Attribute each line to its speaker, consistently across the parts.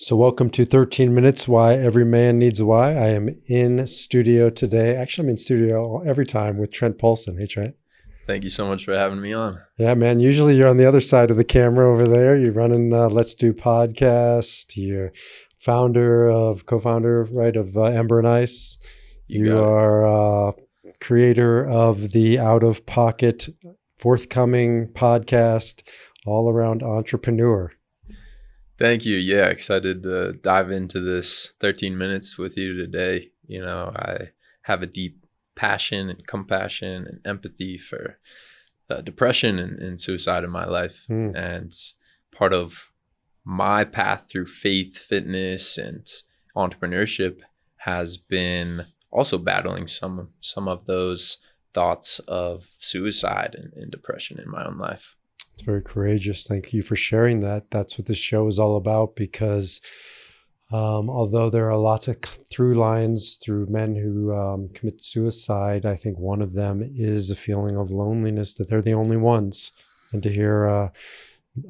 Speaker 1: So welcome to 13 Minutes, Why Every Man Needs a Why. I am in studio today. Actually, I'm in studio every time with Trent Poulsen. Hey, Trent.
Speaker 2: Thank you so much for having me on.
Speaker 1: Yeah, man. Usually you're on the other side of the camera over there. You're running Let's Do podcast. You're co-founder, right, of Ember and Ice. You are creator of the Out of Pocket forthcoming podcast, all around entrepreneur.
Speaker 2: Thank you. Yeah, excited to dive into this 13 minutes with you today. You know, I have a deep passion and compassion and empathy for depression and suicide in my life. And part of my path through faith, fitness, and entrepreneurship has been also battling some of those thoughts of suicide and depression in my own life.
Speaker 1: It's very courageous. Thank you for sharing that. That's what this show is all about, because although there are lots of through lines through men who commit suicide, I think one of them is a feeling of loneliness, that they're the only ones. And to hear an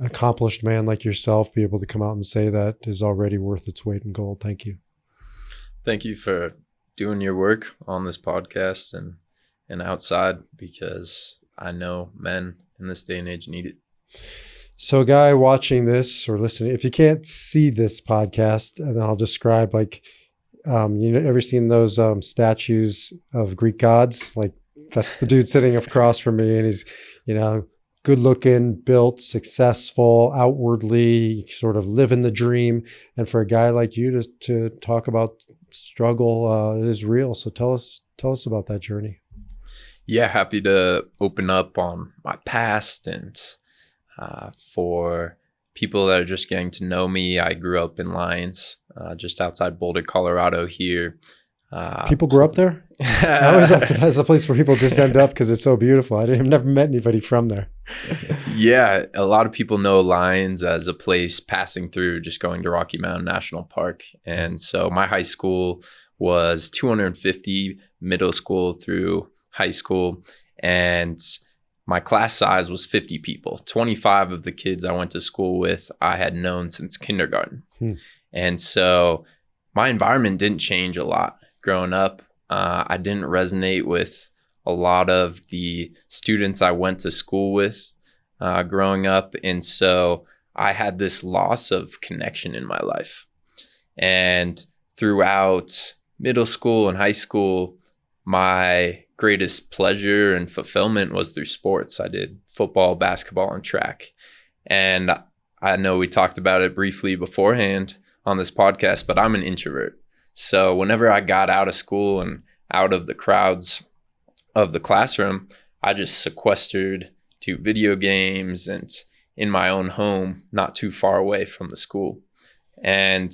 Speaker 1: accomplished man like yourself be able to come out and say that is already worth its weight in gold. Thank you.
Speaker 2: Thank you for doing your work on this podcast and outside, because I know men in this day and age need it.
Speaker 1: So a guy watching this or listening, if you can't see this podcast, and then I'll describe, like, ever seen those statues of Greek gods? Like, that's the dude sitting across from me, and he's, good looking, built, successful, outwardly sort of living the dream. And for a guy like you to talk about struggle is real. So tell us about that journey.
Speaker 2: Yeah, happy to open up on my past. And for people that are just getting to know me, I grew up in Lyons, just outside Boulder, Colorado here.
Speaker 1: People grew up there? That's a place where people just end up because it's so beautiful. I've never met anybody from there.
Speaker 2: Yeah, a lot of people know Lyons as a place passing through, just going to Rocky Mountain National Park. And so my high school was 250 middle school through high school, and my class size was 50 people. 25 of the kids I went to school with I had known since kindergarten. And so my environment didn't change a lot growing up. I didn't resonate with a lot of the students I went to school with growing up. And so I had this loss of connection in my life. And throughout middle school and high school, my greatest pleasure and fulfillment was through sports. I did football, basketball, and track. And I know we talked about it briefly beforehand on this podcast, but I'm an introvert. So whenever I got out of school and out of the crowds of the classroom, I just sequestered to video games and in my own home, not too far away from the school. And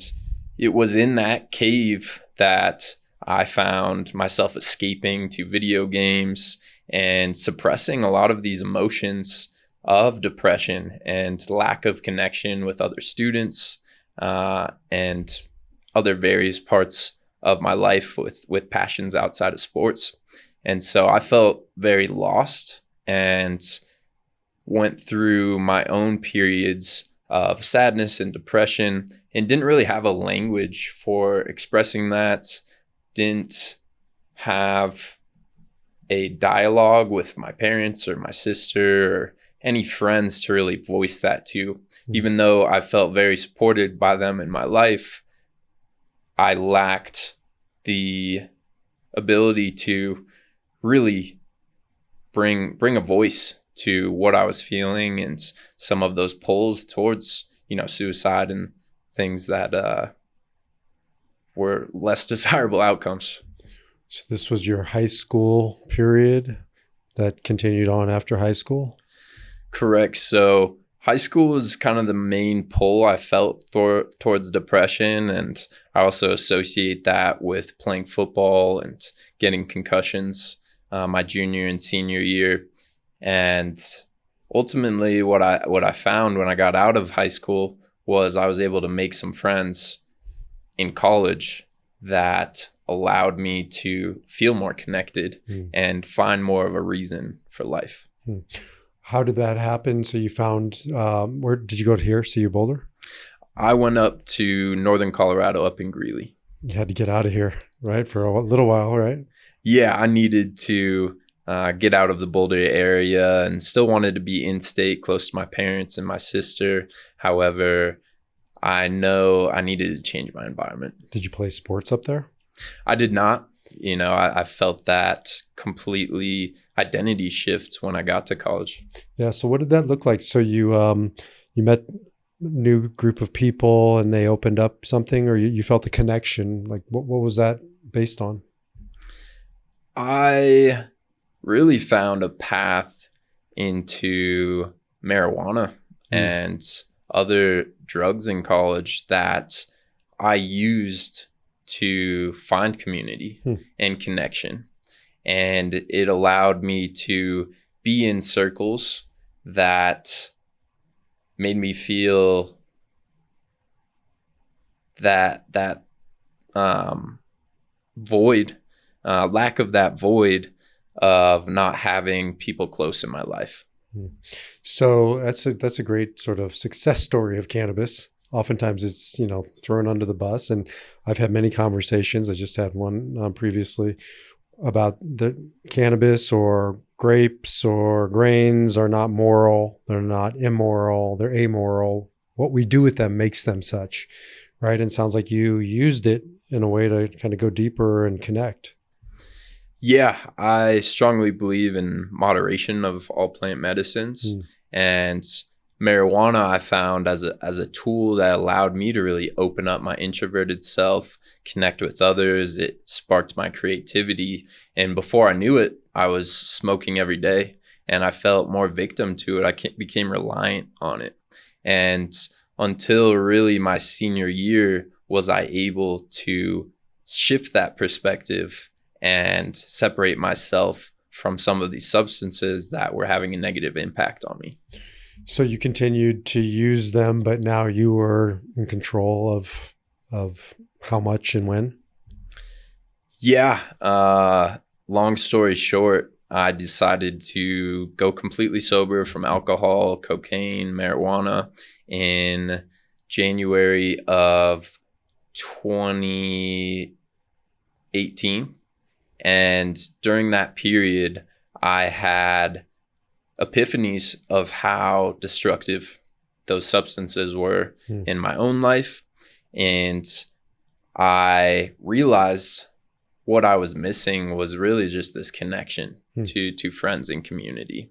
Speaker 2: it was in that cave that I found myself escaping to video games and suppressing a lot of these emotions of depression and lack of connection with other students and other various parts of my life with passions outside of sports. And so I felt very lost and went through my own periods of sadness and depression and didn't really have a language for expressing that. Didn't have a dialogue with my parents or my sister or any friends to really voice that to. Even though I felt very supported by them in my life, I lacked the ability to really bring a voice to what I was feeling and some of those pulls towards, suicide and things that were less desirable outcomes.
Speaker 1: So this was your high school period that continued on after high school?
Speaker 2: Correct. So high school was kind of the main pull I felt towards depression. And I also associate that with playing football and getting concussions my junior and senior year. And ultimately what I found when I got out of high school was I was able to make some friends in college that allowed me to feel more connected and find more of a reason for life.
Speaker 1: How did that happen? So you found, where did you go to here? CU Boulder?
Speaker 2: I went up to northern Colorado, up in Greeley.
Speaker 1: You had to get out of here, right? For a little while, right?
Speaker 2: Yeah, I needed to get out of the Boulder area and still wanted to be in state, close to my parents and my sister. However, I know I needed to change my environment.
Speaker 1: Did you play sports up there?
Speaker 2: I did not. I felt that completely identity shift when I got to college.
Speaker 1: Yeah. So what did that look like? So you met a new group of people and they opened up something, or you felt the connection? Like what was that based on?
Speaker 2: I really found a path into marijuana and other drugs in college that I used to find community and connection. And it allowed me to be in circles that made me feel that void, lack of that void of not having people close in my life.
Speaker 1: So that's a great sort of success story of cannabis. Oftentimes it's, thrown under the bus, and I've had many conversations. I just had one previously about the cannabis or grapes or grains are not moral. They're not immoral. They're amoral. What we do with them makes them such, right? And it sounds like you used it in a way to kind of go deeper and connect.
Speaker 2: Yeah, I strongly believe in moderation of all plant medicines, and marijuana I found as a tool that allowed me to really open up my introverted self, connect with others. It sparked my creativity, and before I knew it, I was smoking every day, and I felt more victim to it. I became reliant on it, and until really my senior year was I able to shift that perspective and separate myself from some of these substances that were having a negative impact on me.
Speaker 1: So you continued to use them, but now you were in control of how much and when?
Speaker 2: Yeah. Long story short, I decided to go completely sober from alcohol, cocaine, marijuana in January of 2018. And during that period, I had epiphanies of how destructive those substances were in my own life. And I realized what I was missing was really just this connection to friends and community.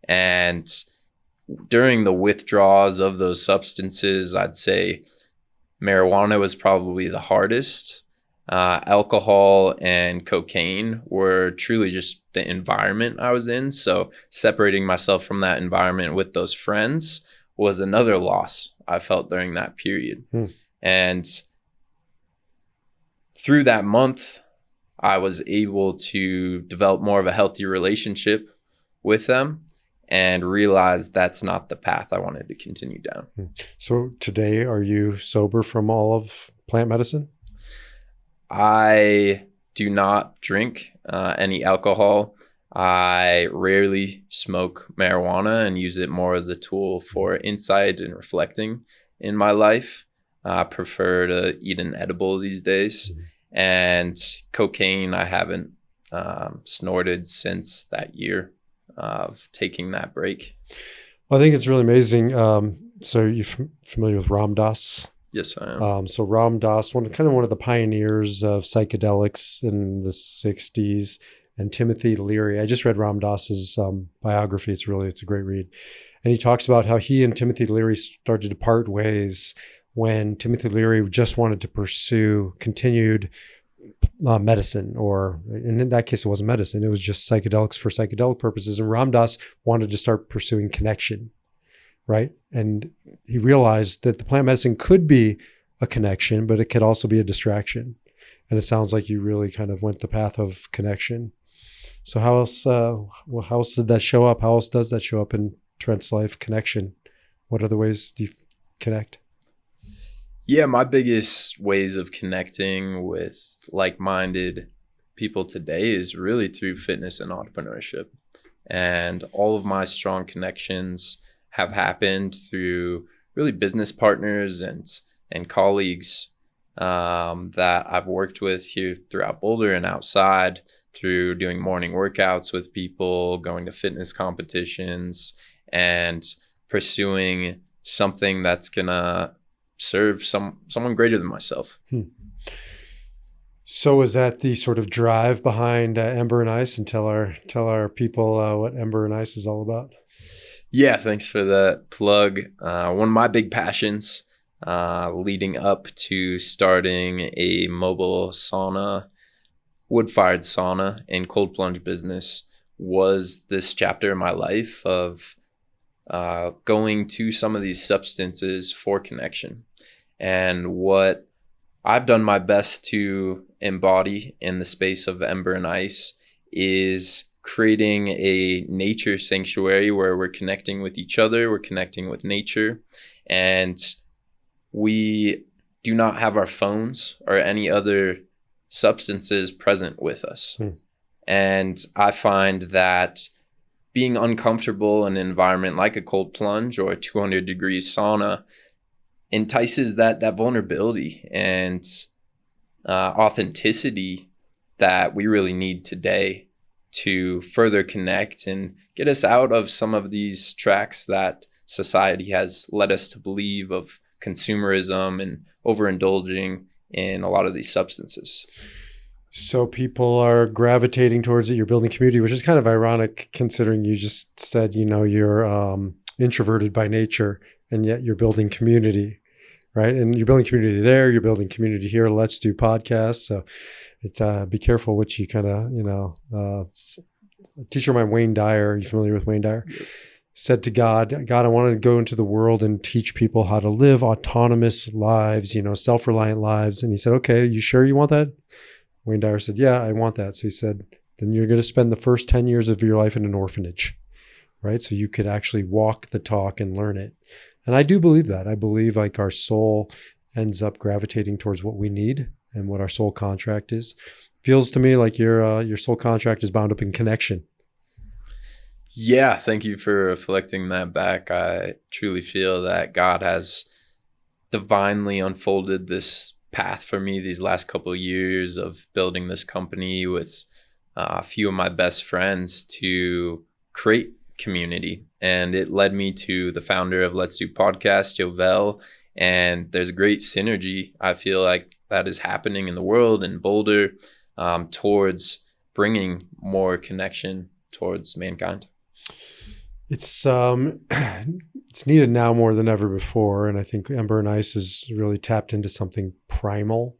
Speaker 2: And during the withdrawals of those substances, I'd say marijuana was probably the hardest. Alcohol and cocaine were truly just the environment I was in. So separating myself from that environment with those friends was another loss I felt during that period. And through that month, I was able to develop more of a healthy relationship with them and realize that's not the path I wanted to continue down.
Speaker 1: So today, are you sober from all of plant medicine?
Speaker 2: I do not drink any alcohol. I rarely smoke marijuana and use it more as a tool for insight and reflecting in my life. I prefer to eat an edible these days. And cocaine, I haven't snorted since that year of taking that break.
Speaker 1: I think it's really amazing. So you're familiar with Ram Dass?
Speaker 2: Yes, I am.
Speaker 1: So Ram Dass, one of the pioneers of psychedelics in the 60s, and Timothy Leary. I just read Ram Dass's biography. It's a great read. And he talks about how he and Timothy Leary started to part ways when Timothy Leary just wanted to pursue continued medicine, or in that case, it wasn't medicine. It was just psychedelics for psychedelic purposes. And Ram Dass wanted to start pursuing connection. Right. And he realized that the plant medicine could be a connection, but it could also be a distraction. And it sounds like you really kind of went the path of connection. So how else did that show up? How else does that show up in Trent's life? Connection. What other ways do you connect?
Speaker 2: Yeah, my biggest ways of connecting with like-minded people today is really through fitness and entrepreneurship. And all of my strong connections have happened through really business partners and colleagues that I've worked with here throughout Boulder and outside, through doing morning workouts with people, going to fitness competitions, and pursuing something that's gonna serve someone greater than myself.
Speaker 1: So is that the sort of drive behind Ember and Ice? And tell our people what Ember and Ice is all about.
Speaker 2: Yeah, thanks for that plug. One of my big passions leading up to starting a mobile sauna, wood-fired sauna and cold plunge business was this chapter in my life of going to some of these substances for connection. And what I've done my best to embody in the space of Ember and Ice is creating a nature sanctuary where we're connecting with each other, we're connecting with nature, and we do not have our phones or any other substances present with us. And I find that being uncomfortable in an environment like a cold plunge or a 200 degrees sauna entices that vulnerability and authenticity that we really need today to further connect and get us out of some of these tracks that society has led us to believe of consumerism and overindulging in a lot of these substances.
Speaker 1: So people are gravitating towards it. You're building community, which is kind of ironic considering you just said, you're introverted by nature, and yet you're building community, right? And you're building community there. You're building community here. Let's do podcasts. So it's be careful what you kind of, a teacher of mine, Wayne Dyer, are you familiar with Wayne Dyer?
Speaker 2: Yep.
Speaker 1: Said to God, I want to go into the world and teach people how to live autonomous lives, self-reliant lives. And he said, okay, you sure you want that? Wayne Dyer said, yeah, I want that. So he said, then you're going to spend the first 10 years of your life in an orphanage, right? So you could actually walk the talk and learn it. And I do believe that. I believe like our soul ends up gravitating towards what we need and what our soul contract is. Feels to me like your soul contract is bound up in connection.
Speaker 2: Yeah, thank you for reflecting that back. I truly feel that God has divinely unfolded this path for me these last couple of years of building this company with a few of my best friends to create community. And it led me to the founder of Let's Do Podcast, Yovel. And there's great synergy, I feel like, that is happening in the world in Boulder towards bringing more connection towards mankind.
Speaker 1: It's needed now more than ever before. And I think Ember and Ice has really tapped into something primal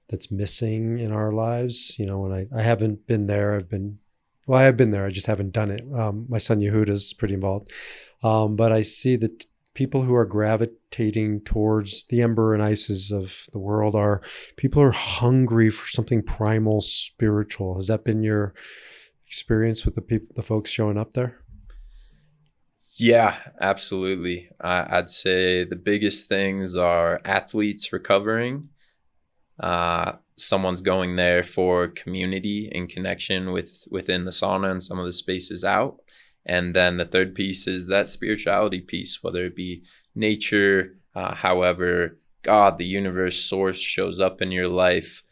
Speaker 1: that's missing in our lives. When I haven't been there, I have been there. I just haven't done it. My son Yehuda is pretty involved. But I see that people who are gravitating towards the Ember and Ices of the world are people who are hungry for something primal, spiritual. Has that been your experience with the folks showing up there?
Speaker 2: Yeah, absolutely. I'd say the biggest things are athletes recovering. Someone's going there for community and connection within the sauna and some of the spaces out. And then the third piece is that spirituality piece, whether it be nature, however God, the universe, source shows up in your life,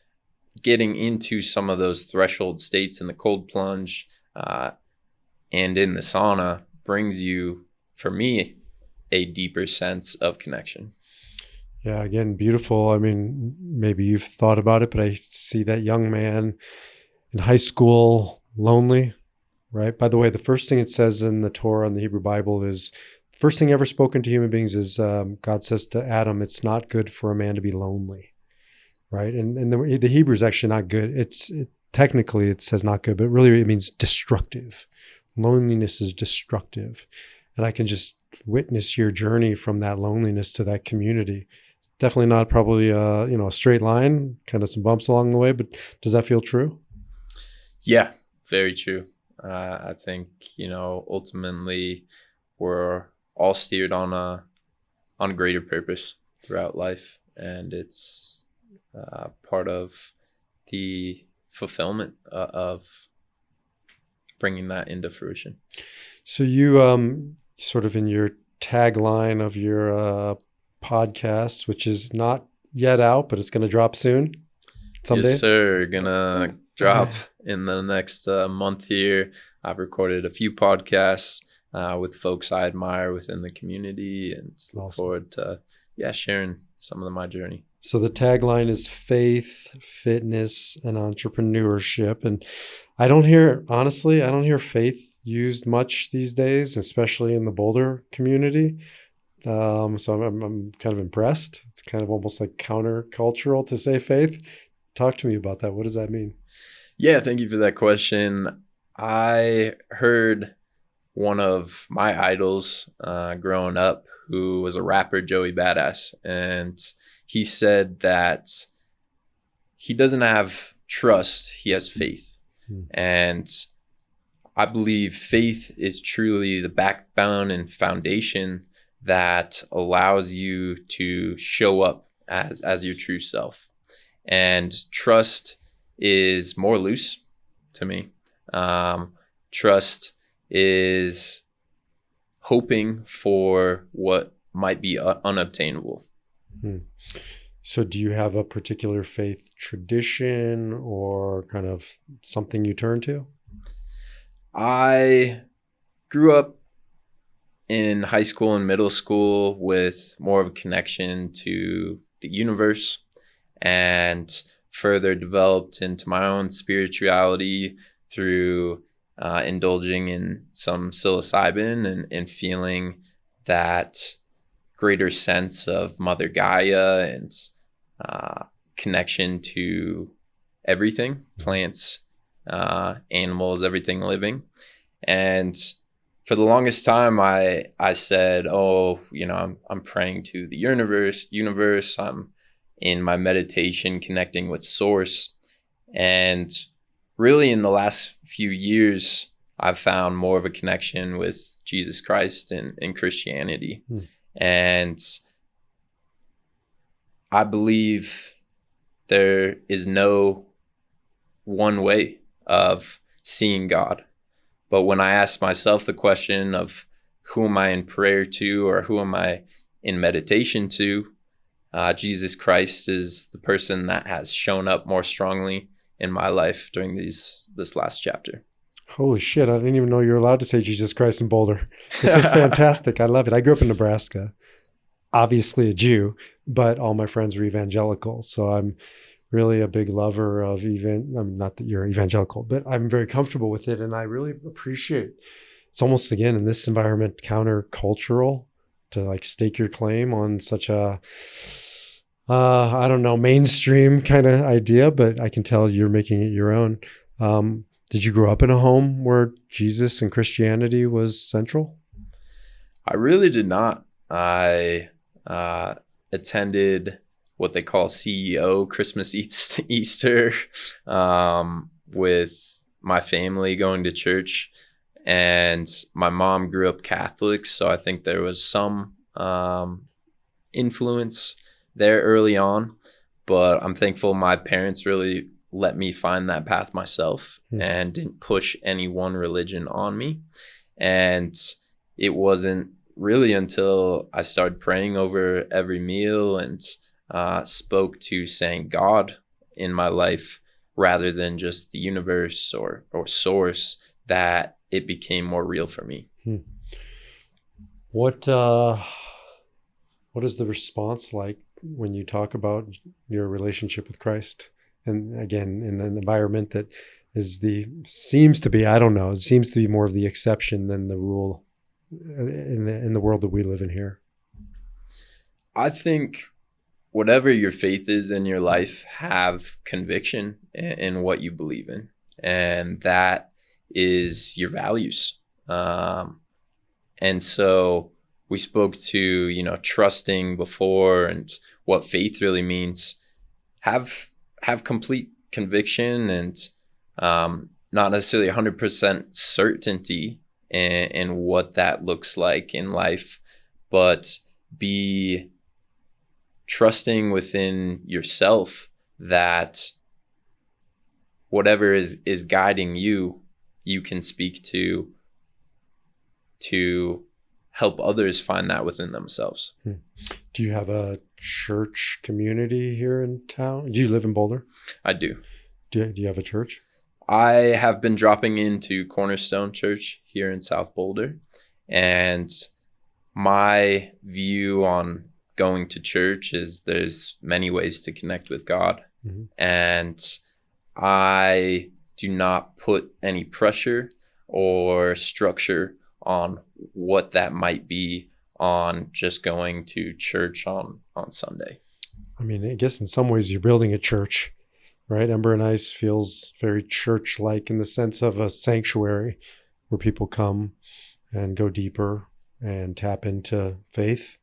Speaker 2: getting into some of those threshold states in the cold plunge and in the sauna brings you, for me, a deeper sense of connection.
Speaker 1: Yeah, again, beautiful. I mean, maybe you've thought about it, but I see that young man in high school, lonely, right? By the way, the first thing it says in the Torah, in the Hebrew Bible, is the first thing ever spoken to human beings is God says to Adam, it's not good for a man to be lonely, right? And the Hebrew is actually not good. Technically, it says not good, but really it means destructive. Loneliness is destructive. And I can just witness your journey from that loneliness to that community. Definitely not probably a straight line, kind of some bumps along the way, but does that feel true?
Speaker 2: Yeah, very true. I think, ultimately we're all steered on a greater purpose throughout life. And it's part of the fulfillment of bringing that into fruition.
Speaker 1: So you sort of in your tagline of your podcast, which is not yet out, but it's going to drop soon. Someday.
Speaker 2: Yes, sir. Gonna drop in the next month here. I've recorded a few podcasts with folks I admire within the community, and look forward to sharing some of my journey.
Speaker 1: So the tagline is faith, fitness, and entrepreneurship. And I don't hear faith used much these days, especially in the Boulder community. So I'm kind of impressed. It's kind of almost like countercultural to say faith. Talk to me about that. What does that mean?
Speaker 2: Yeah, thank you for that question. I heard one of my idols growing up, who was a rapper, Joey Badass, and he said that he doesn't have trust, he has faith. And I believe faith is truly the backbone and foundation that allows you to show up as your true self. And trust is more loose to me. Trust is hoping for what might be unobtainable.
Speaker 1: So do you have a particular faith tradition or kind of something you turn to?
Speaker 2: I grew up in high school and middle school with more of a connection to the universe, and further developed into my own spirituality through indulging in some psilocybin and feeling that greater sense of Mother Gaia and connection to everything, plants, animals, everything living. And for the longest time, I said, I'm praying to the universe. I'm in my meditation, connecting with source. And really in the last few years, I've found more of a connection with Jesus Christ and Christianity. And I believe there is no one way of seeing God. But when I ask myself the question of who am I in prayer to, or who am I in meditation to, Jesus Christ is the person that has shown up more strongly in my life during this last chapter.
Speaker 1: Holy shit, I didn't even know you were allowed to say Jesus Christ in Boulder. This is fantastic. I love it. I grew up in Nebraska, obviously a Jew, but all my friends were evangelical. So I'm really a big lover of not that you're evangelical, but I'm very comfortable with it. And I really appreciate, it's almost, again, in this environment, countercultural to like stake your claim on such a, mainstream kind of idea, but I can tell you're making it your own. Did you grow up in a home where Jesus and Christianity was central?
Speaker 2: I really did not. I attended what they call CEO, Christmas Easter, with my family going to church. And my mom grew up Catholic, so I think there was some influence there early on. But I'm thankful my parents really let me find that path myself and didn't push any one religion on me. And it wasn't really until I started praying over every meal and spoke to saying God in my life rather than just the universe or source that it became more real for me.
Speaker 1: What is the response like when you talk about your relationship with Christ? And again, in an environment that seems to be more of the exception than the rule in the world that we live in here.
Speaker 2: I think whatever your faith is in your life, have conviction in what you believe in, and that is your values. And so we spoke to, trusting before and what faith really means. Have complete conviction and not necessarily 100% certainty in what that looks like in life, but be trusting within yourself that whatever is guiding you, you can speak to help others find that within themselves.
Speaker 1: Do you have a church community here in town? Do you live in Boulder?
Speaker 2: I do.
Speaker 1: Do you have a church?
Speaker 2: I have been dropping into Cornerstone Church here in South Boulder, and my view on going to church is there's many ways to connect with God.
Speaker 1: Mm-hmm.
Speaker 2: And I do not put any pressure or structure on what that might be on just going to church on Sunday.
Speaker 1: I mean, I guess in some ways you're building a church, right? Ember and Ice feels very church-like in the sense of a sanctuary where people come and go deeper and tap into faith.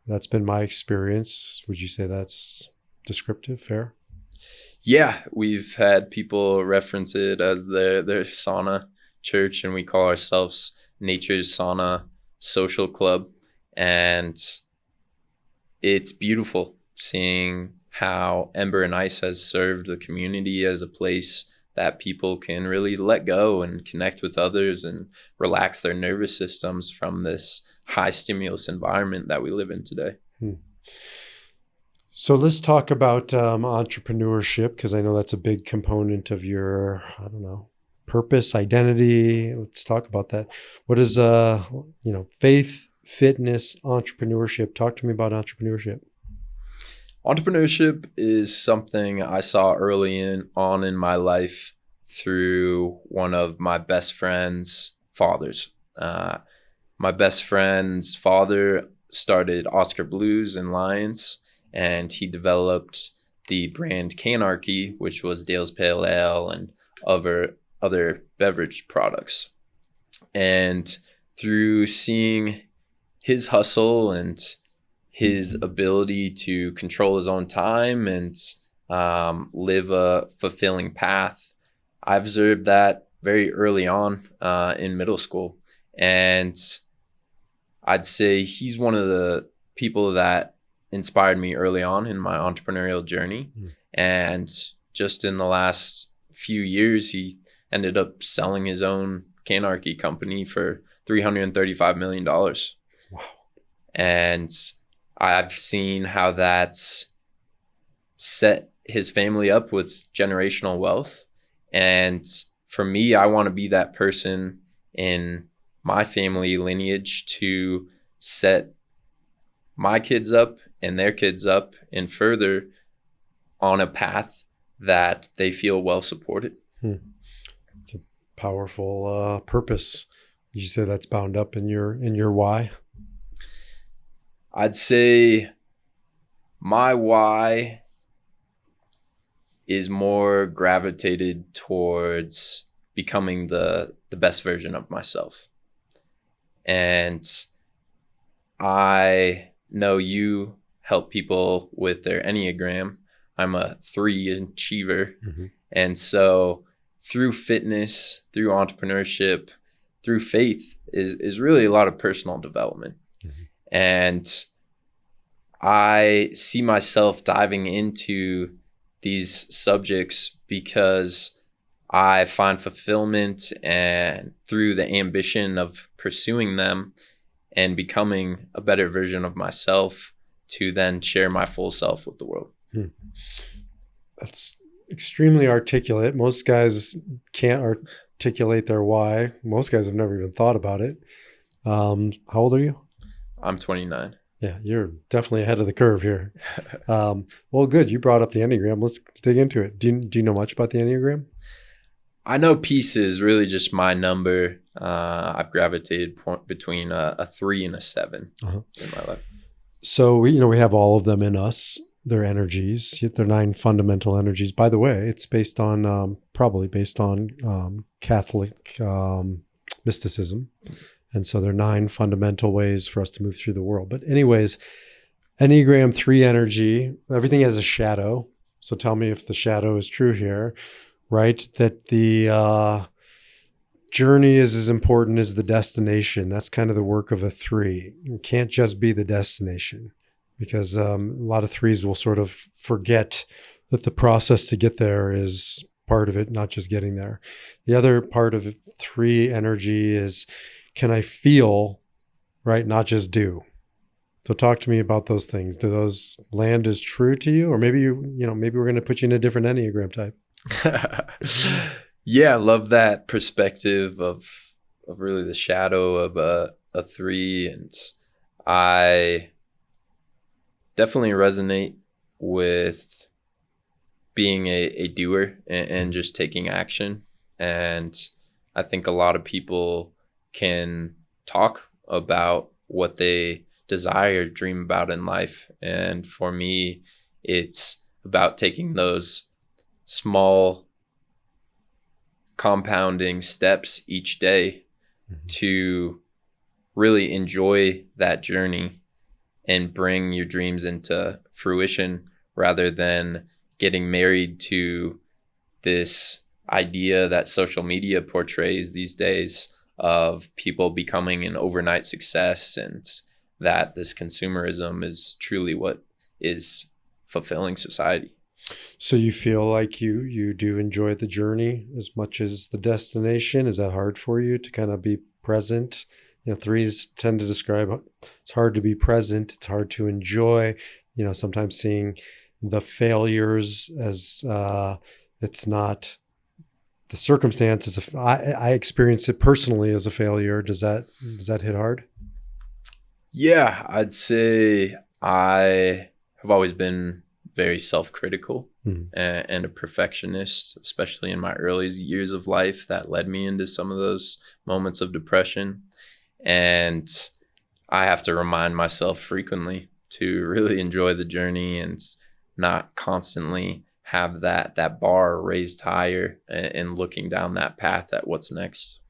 Speaker 1: That's been my experience. Would you say that's descriptive, fair?
Speaker 2: Yeah, we've had people reference it as their sauna church, and we call ourselves Nature's Sauna Social Club. And it's beautiful seeing how Ember and Ice has served the community as a place that people can really let go and connect with others and relax their nervous systems from this high stimulus environment that we live in today.
Speaker 1: So let's talk about entrepreneurship, because I know that's a big component of your, I don't know, purpose, identity. Let's talk about that. What is, faith, fitness, entrepreneurship? Talk to me about entrepreneurship.
Speaker 2: Entrepreneurship is something I saw early on in my life through one of my best friend's fathers. My best friend's father started Oscar Blues and Lions, and he developed the brand Canarchy, which was Dale's Pale Ale and other beverage products. And through seeing his hustle and his ability to control his own time and live a fulfilling path, I observed that very early on in middle school. And I'd say he's one of the people that inspired me early on in my entrepreneurial journey. And just in the last few years, he ended up selling his own Canarchy company for $335 million. Wow. And I've seen how that's set his family up with generational wealth. And for me, I want to be that person in my family lineage to set my kids up and their kids up and further on a path that they feel well supported.
Speaker 1: It's a powerful purpose. Did you say that's bound up in your why?
Speaker 2: I'd say my why is more gravitated towards becoming the best version of myself. And I know you help people with their Enneagram. I'm a 3 achiever. Mm-hmm. And so through fitness, through entrepreneurship, through faith is really a lot of personal development. Mm-hmm. And I see myself diving into these subjects because I find fulfillment and through the ambition of pursuing them and becoming a better version of myself to then share my full self with the world.
Speaker 1: That's extremely articulate. Most guys can't articulate their why. Most guys have never even thought about it. How old are you?
Speaker 2: I'm 29.
Speaker 1: Yeah, you're definitely ahead of the curve here. Well, good. You brought up the Enneagram. Let's dig into it. Do you know much about the Enneagram?
Speaker 2: I know peace is really just my number. I've gravitated between a 3 and a 7 in my life.
Speaker 1: So we have all of them in us. They're energies. They're 9 fundamental energies. By the way, it's probably based on Catholic mysticism. And so there are 9 fundamental ways for us to move through the world. But anyways, Enneagram 3 energy, everything has a shadow. So tell me if the shadow is true here, right? That the journey is as important as the destination. That's kind of the work of a 3. It can't just be the destination, because a lot of 3s will sort of forget that the process to get there is part of it, not just getting there. The other part of 3 energy is, can I feel, right? Not just do. So talk to me about those things. Do those land as true to you? Or maybe maybe we're going to put you in a different Enneagram type.
Speaker 2: Yeah, I love that perspective of really the shadow of a 3. And I definitely resonate with being a doer and just taking action. And I think a lot of people can talk about what they desire, dream about in life. And for me, it's about taking those small compounding steps each day to really enjoy that journey and bring your dreams into fruition, rather than getting married to this idea that social media portrays these days of people becoming an overnight success, and that this consumerism is truly what is fulfilling society.
Speaker 1: So you feel like you do enjoy the journey as much as the destination? Is that hard for you to kind of be present? 3s tend to describe it's hard to be present. It's hard to enjoy, sometimes seeing the failures as it's not the circumstances. I experience it personally as a failure. Does that hit hard?
Speaker 2: Yeah, I'd say I have always been very self-critical and a perfectionist, especially in my early years of life. That led me into some of those moments of depression. And I have to remind myself frequently to really enjoy the journey and not constantly have that bar raised higher and looking down that path at what's next.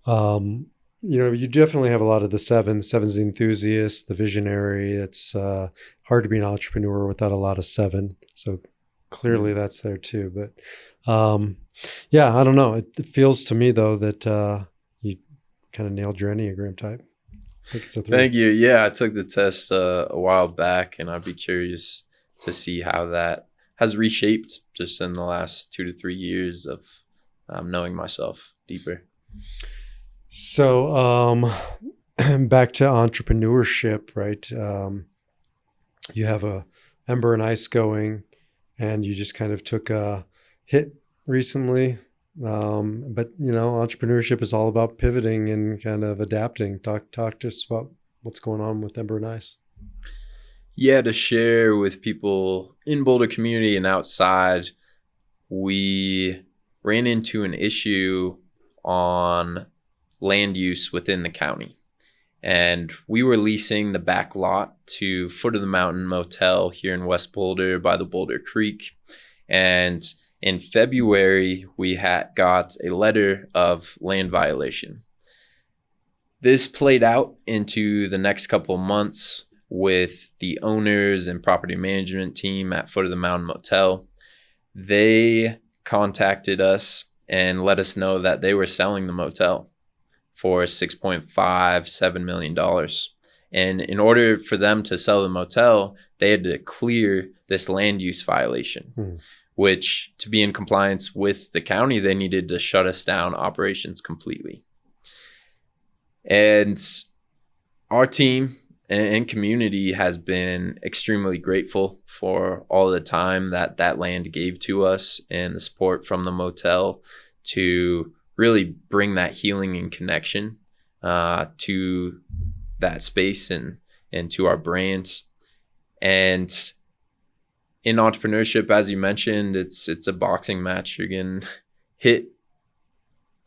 Speaker 1: You definitely have a lot of the 7. The 7's the enthusiast, the visionary. It's hard to be an entrepreneur without a lot of 7. So clearly that's there too. But yeah, I don't know. It feels to me though that you kind of nailed your Enneagram type. I think it's a 3.
Speaker 2: Thank you. Yeah, I took the test a while back, and I'd be curious to see how that has reshaped just in the last 2 to 3 years of knowing myself deeper.
Speaker 1: So back to entrepreneurship, right? You have a Ember and Ice going, and you just kind of took a hit recently. But entrepreneurship is all about pivoting and kind of adapting. Talk to us about what's going on with Ember and Ice.
Speaker 2: Yeah, to share with people in Boulder community and outside, we ran into an issue on land use within the county. And we were leasing the back lot to Foot of the Mountain Motel here in West Boulder by the Boulder Creek. And in February, we got a letter of land violation. This played out into the next couple of months with the owners and property management team at Foot of the Mountain Motel. They contacted us and let us know that they were selling the motel for $6.57 million. And in order for them to sell the motel, they had to clear this land use violation, which, to be in compliance with the county, they needed to shut us down operations completely. And our team and community has been extremely grateful for all the time that land gave to us and the support from the motel to really bring that healing and connection to that space and to our brands. And in entrepreneurship, as you mentioned, it's a boxing match. You're getting hit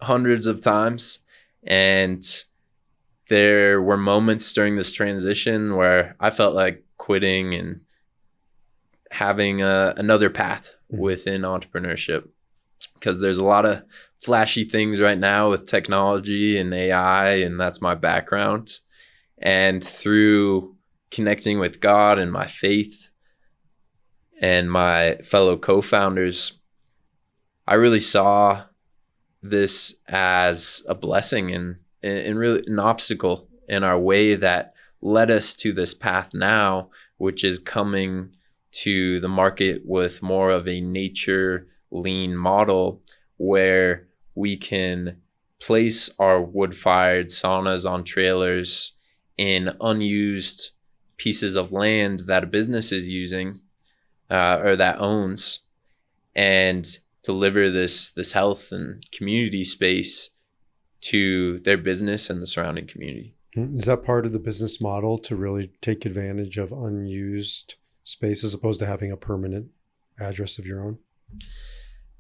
Speaker 2: hundreds of times. And there were moments during this transition where I felt like quitting and having another path within entrepreneurship, because there's a lot of flashy things right now with technology and AI, and that's my background. And through connecting with God and my faith and my fellow co-founders, I really saw this as a blessing and really an obstacle in our way that led us to this path now, which is coming to the market with more of a nature lean model where we can place our wood-fired saunas on trailers in unused pieces of land that a business is using or that owns, and deliver this health and community space to their business and the surrounding community.
Speaker 1: Is that part of the business model, to really take advantage of unused space as opposed to having a permanent address of your own?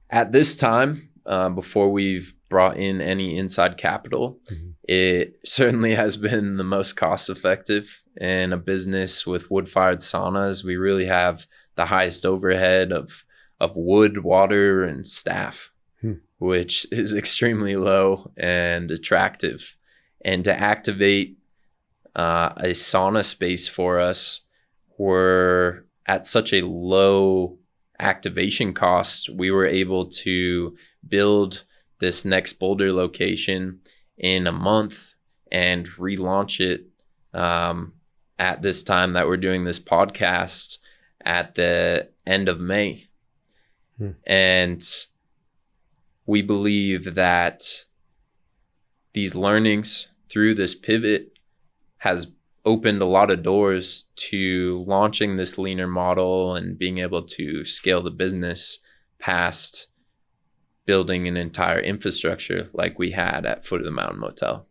Speaker 2: At this time, before we've brought in any inside capital, it certainly has been the most cost effective. In a business with wood-fired saunas, we really have the highest overhead of wood, water, and staff, which is extremely low and attractive. And to activate a sauna space for us, we're at such a low activation cost. We were able to build this next Boulder location in a month and relaunch it at this time that we're doing this podcast at the end of May. And we believe that these learnings through this pivot has opened a lot of doors to launching this leaner model and being able to scale the business past building an entire infrastructure like we had at Foot of the Mountain Motel.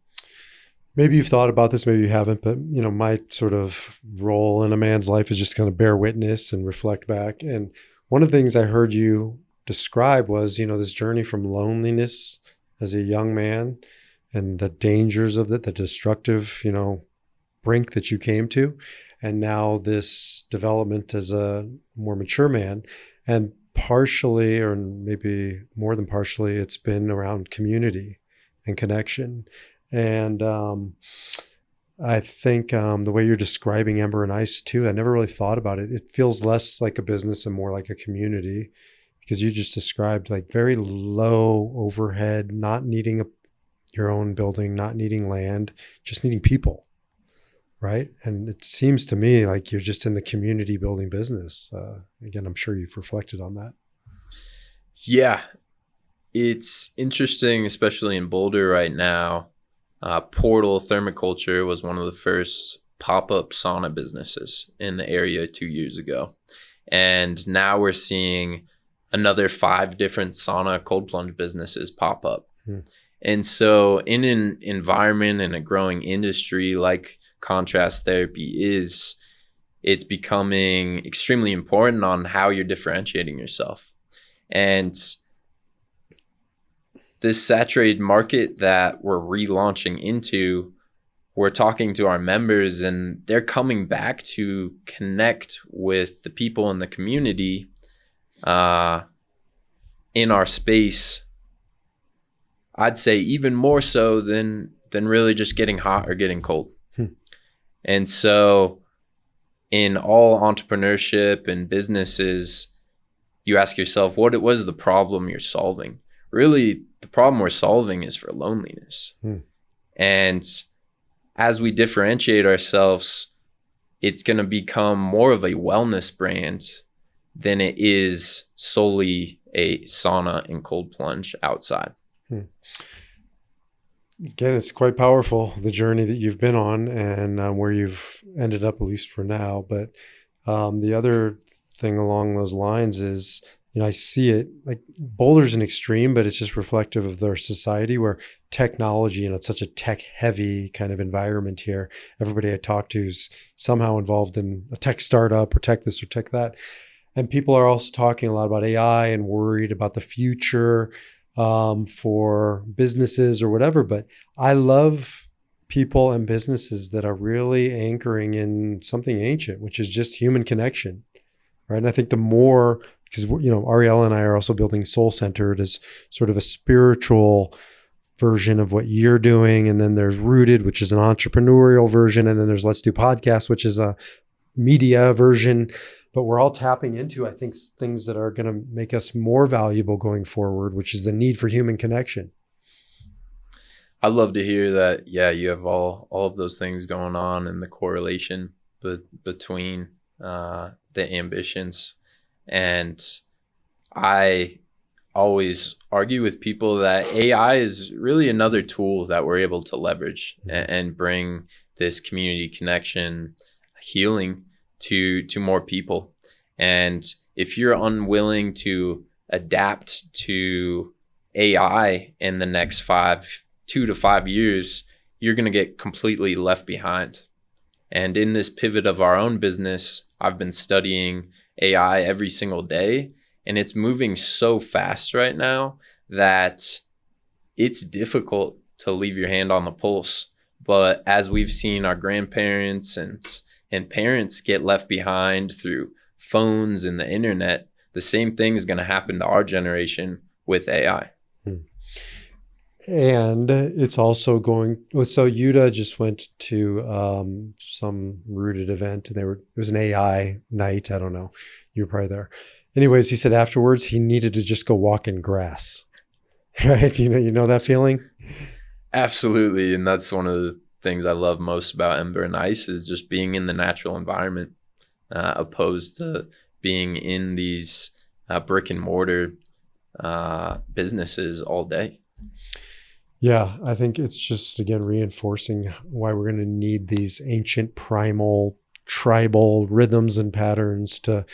Speaker 1: Maybe you've thought about this, maybe you haven't, but my sort of role in a man's life is just kind of bear witness and reflect back. And one of the things I heard you describe was, this journey from loneliness as a young man and the dangers of it, the destructive, brink that you came to, and now this development as a more mature man. And partially, or maybe more than partially, it's been around community and connection. And I think the way you're describing Ember and Ice too, I never really thought about it. It feels less like a business and more like a community, because you just described like very low overhead, not needing your own building, not needing land, just needing people, right? And it seems to me like you're just in the community building business. Again, I'm sure you've reflected on that.
Speaker 2: Yeah, it's interesting, especially in Boulder right now. Portal Thermoculture was one of the first pop-up sauna businesses in the area 2 years ago. And now we're seeing another 5 different sauna cold plunge businesses pop up. And so in an environment and a growing industry like contrast therapy is, it's becoming extremely important on how you're differentiating yourself. And this saturated market that we're relaunching into, we're talking to our members and they're coming back to connect with the people in the community in our space. I'd say even more so than really just getting hot or getting cold. And so in all entrepreneurship and businesses, you ask yourself, what is the problem you're solving? Really, the problem we're solving is for loneliness. And as we differentiate ourselves, it's going to become more of a wellness brand than it is solely a sauna and cold plunge outside.
Speaker 1: Again, it's quite powerful, the journey that you've been on and where you've ended up, at least for now. But the other thing along those lines is, I see it like Boulder's an extreme, but it's just reflective of their society where technology, it's such a tech heavy kind of environment here. Everybody I talk to is somehow involved in a tech startup or tech this or tech that. And people are also talking a lot about AI and worried about the future for businesses or whatever. But I love people and businesses that are really anchoring in something ancient, which is just human connection, right? And I think the more, because Ariella and I are also building Soul Centered as sort of a spiritual version of what you're doing, and then there's Rooted, which is an entrepreneurial version, and then there's Let's Do Podcasts, which is a media version. But we're all tapping into, I think, things that are going to make us more valuable going forward, which is the need for human connection.
Speaker 2: I'd love to hear that. Yeah, you have all of those things going on and the correlation between the ambitions. And I always argue with people that AI is really another tool that we're able to leverage and bring this community connection, healing to more people. And if you're unwilling to adapt to AI in the next 2 to 5 years, you're going to get completely left behind. And in this pivot of our own business, I've been studying AI every single day, and it's moving so fast right now that it's difficult to leave your hand on the pulse. But as we've seen our grandparents and parents get left behind through phones and the internet, the same thing is going to happen to our generation with AI.
Speaker 1: And it's also going, so Yuta just went to some rooted event, and it was an AI night. I don't know. You were probably there. Anyways, he said afterwards he needed to just go walk in grass. Right? You know that feeling?
Speaker 2: Absolutely. And that's one of the things I love most about Ember and Ice is just being in the natural environment, opposed to being in these brick and mortar businesses all day.
Speaker 1: Yeah, I think it's just, again, reinforcing why we're going to need these ancient, primal, tribal rhythms and patterns to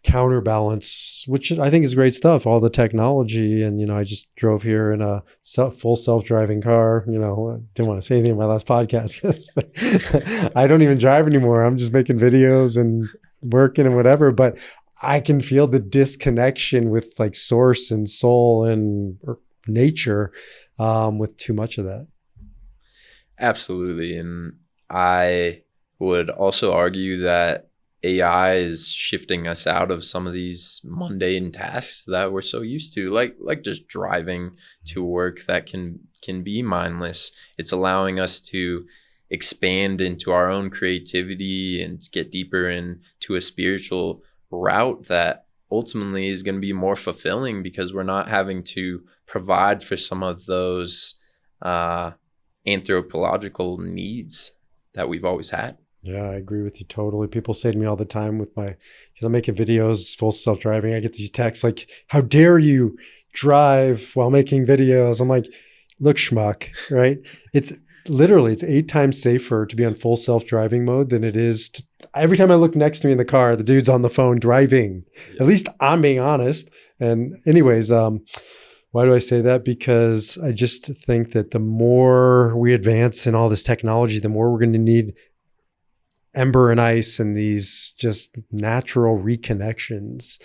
Speaker 1: counterbalance, which I think is great stuff, all the technology. And, I just drove here in a full self-driving car. I didn't want to say anything in my last podcast. I don't even drive anymore. I'm just making videos and working and whatever. But I can feel the disconnection with like source and soul and nature with too much of that.
Speaker 2: Absolutely. And I would also argue that AI is shifting us out of some of these mundane tasks that we're so used to, like just driving to work that can be mindless. It's allowing us to expand into our own creativity and get deeper into a spiritual route that ultimately is going to be more fulfilling because we're not having to provide for some of those anthropological needs that we've always had.
Speaker 1: Yeah, I agree with you totally. People say to me all the time because I'm making videos, full self-driving, I get these texts like, how dare you drive while making videos? I'm like, look, schmuck, right? It's 8 times safer to be on full self-driving mode than it is to, every time I look next to me in the car, the dude's on the phone driving. Yeah. At least I'm being honest. And anyways, why do I say that? Because I just think that the more we advance in all this technology, the more we're going to need Ember and Ice and these just natural reconnections.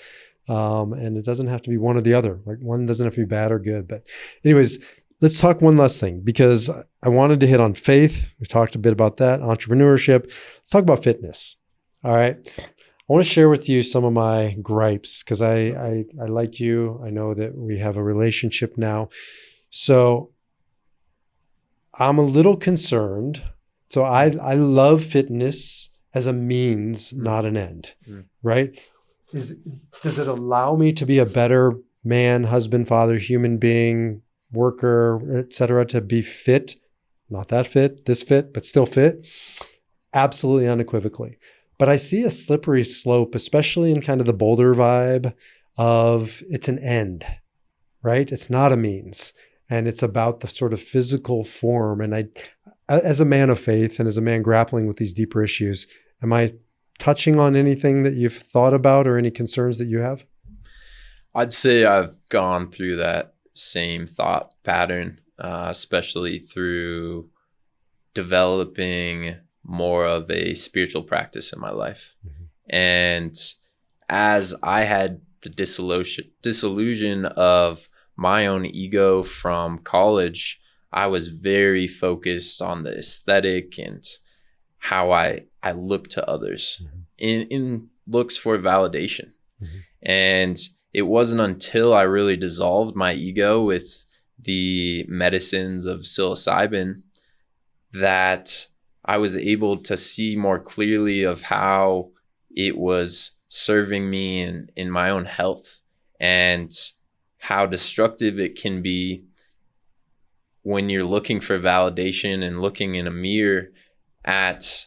Speaker 1: And it doesn't have to be one or the other. Like one doesn't have to be bad or good. But anyways, let's talk one last thing because I wanted to hit on faith. We talked a bit about that, entrepreneurship. Let's talk about fitness. All right. I want to share with you some of my gripes because I like you. I know that we have a relationship now. So I'm a little concerned. So I love fitness as a means, not an end, right? Does it allow me to be a better man, husband, father, human being, worker, etc., to be fit? Not that fit, this fit, but still fit? Absolutely, unequivocally. But I see a slippery slope, especially in kind of the Boulder vibe of it's an end, right? It's not a means. And it's about the sort of physical form. And I, as a man of faith and as a man grappling with these deeper issues, am I touching on anything that you've thought about or any concerns that you have?
Speaker 2: I'd say I've gone through that same thought pattern, especially through developing more of a spiritual practice in my life. Mm-hmm. And as I had the disillusion of my own ego from college, I was very focused on the aesthetic and how I look to others in looks for validation. Mm-hmm. And it wasn't until I really dissolved my ego with the medicines of psilocybin that I was able to see more clearly of how it was serving me in my own health and how destructive it can be when you're looking for validation and looking in a mirror at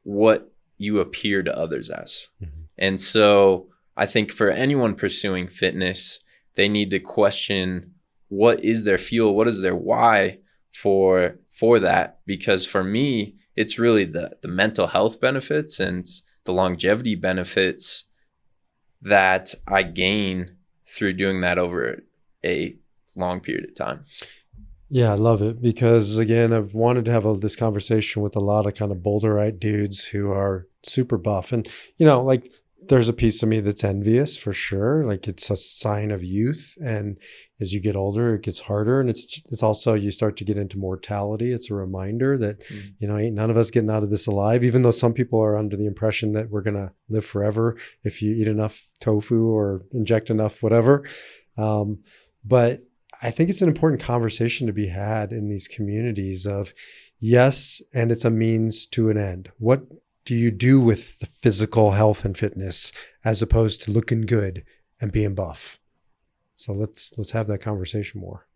Speaker 2: what you appear to others as. Mm-hmm. And so I think for anyone pursuing fitness, they need to question what is their fuel, what is their why for that. Because for me, it's really the mental health benefits and the longevity benefits that I gain through doing that over a long period of time.
Speaker 1: Yeah, I love it because, again, I've wanted to have this conversation with a lot of kind of Boulderite dudes who are super buff. And, like, there's a piece of me that's envious for sure. Like, it's a sign of youth. And as you get older, it gets harder. And it's also, you start to get into mortality. It's a reminder that, ain't none of us getting out of this alive, even though some people are under the impression that we're going to live forever if you eat enough tofu or inject enough, whatever. But I think it's an important conversation to be had in these communities of, yes, and it's a means to an end. What do you do with the physical health and fitness as opposed to looking good and being buff? So let's have that conversation more.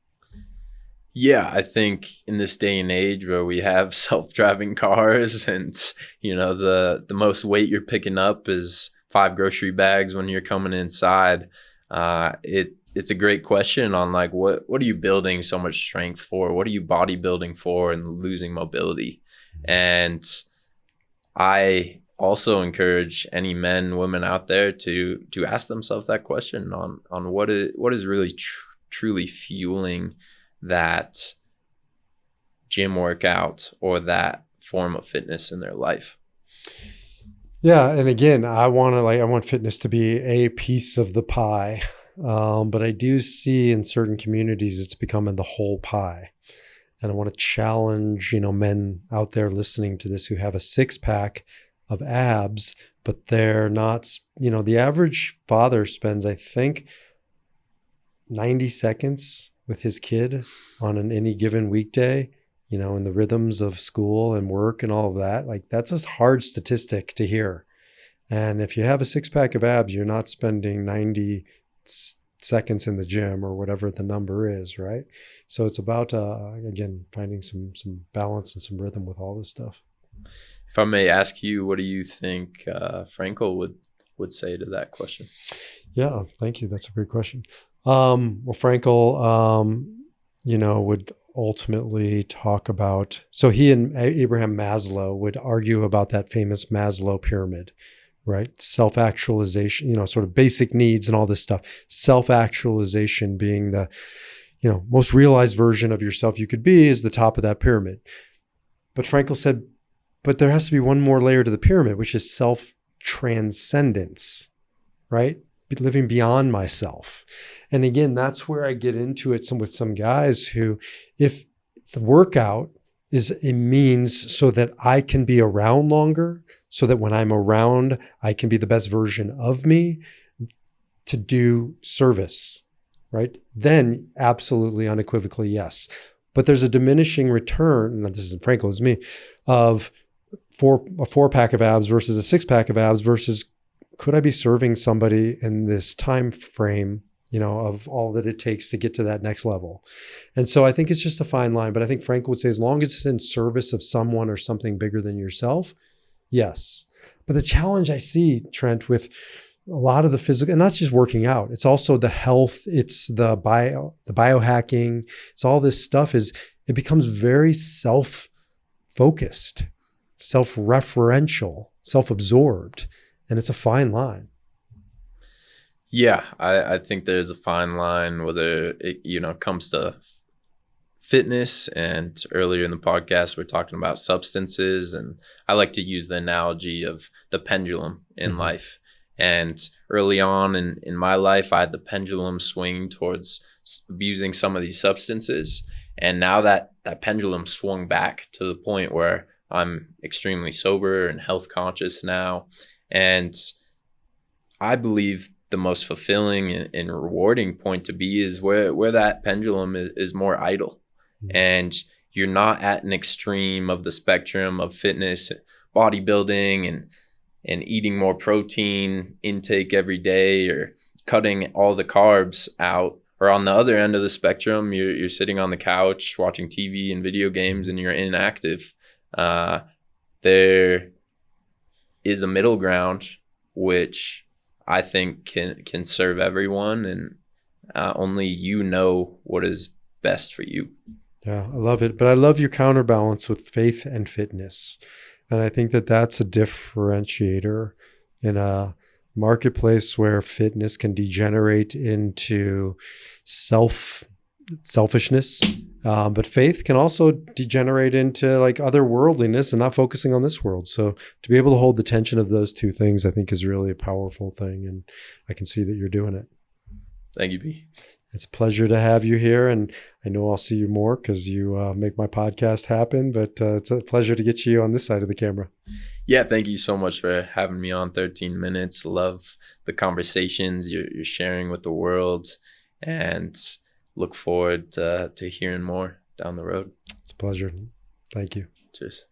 Speaker 2: Yeah, I think in this day and age where we have self-driving cars and, the most weight you're picking up is 5 grocery bags when you're coming inside, it's a great question on like, what are you building so much strength for? What are you bodybuilding for and losing mobility? And I also encourage any men, women out there to ask themselves that question on what is really truly fueling that gym workout or that form of fitness in their life.
Speaker 1: Yeah. And again, I want fitness to be a piece of the pie. But I do see in certain communities, it's becoming the whole pie. And I want to challenge, men out there listening to this who have a 6-pack of abs, but they're not, the average father spends, I think, 90 seconds with his kid on any given weekday, in the rhythms of school and work and all of that. Like, that's a hard statistic to hear. And if you have a 6-pack of abs, you're not spending 90 seconds in the gym or whatever the number is, right? So it's about, again, finding some balance and some rhythm with all this stuff.
Speaker 2: If I may ask you, what do you think Frankl would say to that question?
Speaker 1: Yeah, thank you. That's a great question. Well, Frankl, would ultimately talk about, so he and Abraham Maslow would argue about that famous Maslow pyramid, right? Self-actualization, sort of basic needs and all this stuff. Self-actualization being the, most realized version of yourself you could be is the top of that pyramid. But Frankl said, but there has to be one more layer to the pyramid, which is self-transcendence, right? Living beyond myself. And again, that's where I get into it with some guys who, if the workout is a means so that I can be around longer, so that when I'm around, I can be the best version of me to do service, right? Then absolutely, unequivocally, yes. But there's a diminishing return, and this isn't Frankl, it's me, of a 4-pack of abs versus a 6-pack of abs versus could I be serving somebody in this time frame, of all that it takes to get to that next level. And so I think it's just a fine line, but I think Frankl would say, as long as it's in service of someone or something bigger than yourself, yes. But the challenge I see, Trent, with a lot of the physical, and not just working out, it's also the health, it's the biohacking, it's all this stuff, is it becomes very self-focused, self-referential, self-absorbed, and it's a fine line.
Speaker 2: Yeah, I think there's a fine line, whether it comes to fitness, and earlier in the podcast we're talking about substances, and I like to use the analogy of the pendulum in life. And early on in my life, I had the pendulum swing towards abusing some of these substances, and now that pendulum swung back to the point where I'm extremely sober and health conscious now. And I believe the most fulfilling and rewarding point to be is where that pendulum is more idle. And you're not at an extreme of the spectrum of fitness, bodybuilding, and eating more protein intake every day, or cutting all the carbs out. Or on the other end of the spectrum, you're sitting on the couch watching TV and video games and you're inactive. There is a middle ground, which I think can serve everyone. And only you know what is best for you.
Speaker 1: Yeah, I love it. But I love your counterbalance with faith and fitness. And I think that that's a differentiator in a marketplace where fitness can degenerate into selfishness. But faith can also degenerate into like otherworldliness and not focusing on this world. So to be able to hold the tension of those two things, I think is really a powerful thing. And I can see that you're doing it.
Speaker 2: Thank you, B.
Speaker 1: It's a pleasure to have you here. And I know I'll see you more because you make my podcast happen. But it's a pleasure to get you on this side of the camera.
Speaker 2: Yeah, thank you so much for having me on 13 Minutes. Love the conversations you're sharing with the world, and look forward to hearing more down the road.
Speaker 1: It's a pleasure. Thank you.
Speaker 2: Cheers.